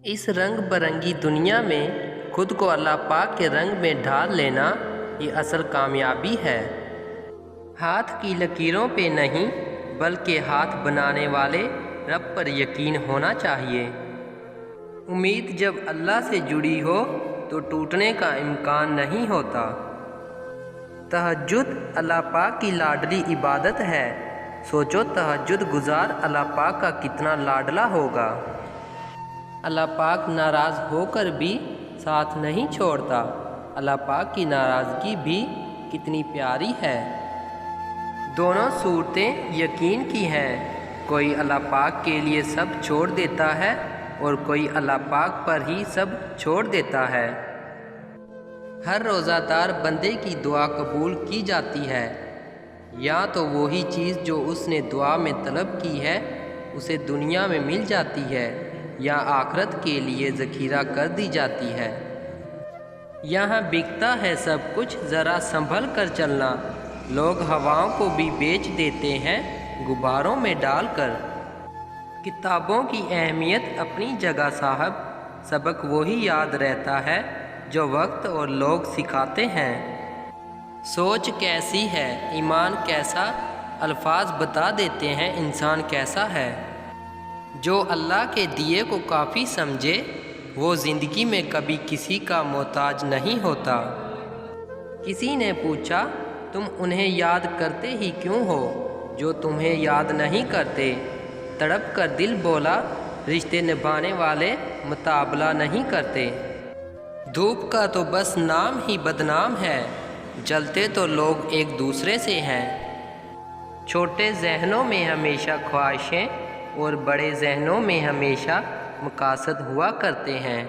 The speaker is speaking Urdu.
اس رنگ برنگی دنیا میں خود کو اللہ پاک کے رنگ میں ڈھال لینا یہ اصل کامیابی ہے۔ ہاتھ کی لکیروں پہ نہیں بلکہ ہاتھ بنانے والے رب پر یقین ہونا چاہیے۔ امید جب اللہ سے جڑی ہو تو ٹوٹنے کا امکان نہیں ہوتا۔ تہجد اللہ پاک کی لاڈلی عبادت ہے۔ سوچو تہجد گزار اللہ پاک کا کتنا لاڈلا ہوگا۔ اللہ پاک ناراض ہو کر بھی ساتھ نہیں چھوڑتا۔ اللہ پاک کی ناراضگی بھی کتنی پیاری ہے۔ دونوں صورتیں یقین کی ہیں۔ کوئی اللہ پاک کے لیے سب چھوڑ دیتا ہے اور کوئی اللہ پاک پر ہی سب چھوڑ دیتا ہے۔ ہر روزہ دار بندے کی دعا قبول کی جاتی ہے۔ یا تو وہی چیز جو اس نے دعا میں طلب کی ہے اسے دنیا میں مل جاتی ہے یا آخرت کے لیے ذخیرہ کر دی جاتی ہے۔ یہاں بکتا ہے سب کچھ، ذرا سنبھل کر چلنا۔ لوگ ہواؤں کو بھی بیچ دیتے ہیں غباروں میں ڈال کر۔ کتابوں کی اہمیت اپنی جگہ صاحب، سبق وہی یاد رہتا ہے جو وقت اور لوگ سکھاتے ہیں۔ سوچ کیسی ہے، ایمان کیسا، الفاظ بتا دیتے ہیں انسان کیسا ہے۔ جو اللہ کے دیے کو کافی سمجھے وہ زندگی میں کبھی کسی کا محتاج نہیں ہوتا۔ کسی نے پوچھا تم انہیں یاد کرتے ہی کیوں ہو جو تمہیں یاد نہیں کرتے؟ تڑپ کر دل بولا رشتے نبھانے والے مقابلہ نہیں کرتے۔ دھوپ کا تو بس نام ہی بدنام ہے، جلتے تو لوگ ایک دوسرے سے ہیں۔ چھوٹے ذہنوں میں ہمیشہ خواہشیں اور بڑے ذہنوں میں ہمیشہ مقاصد ہوا کرتے ہیں۔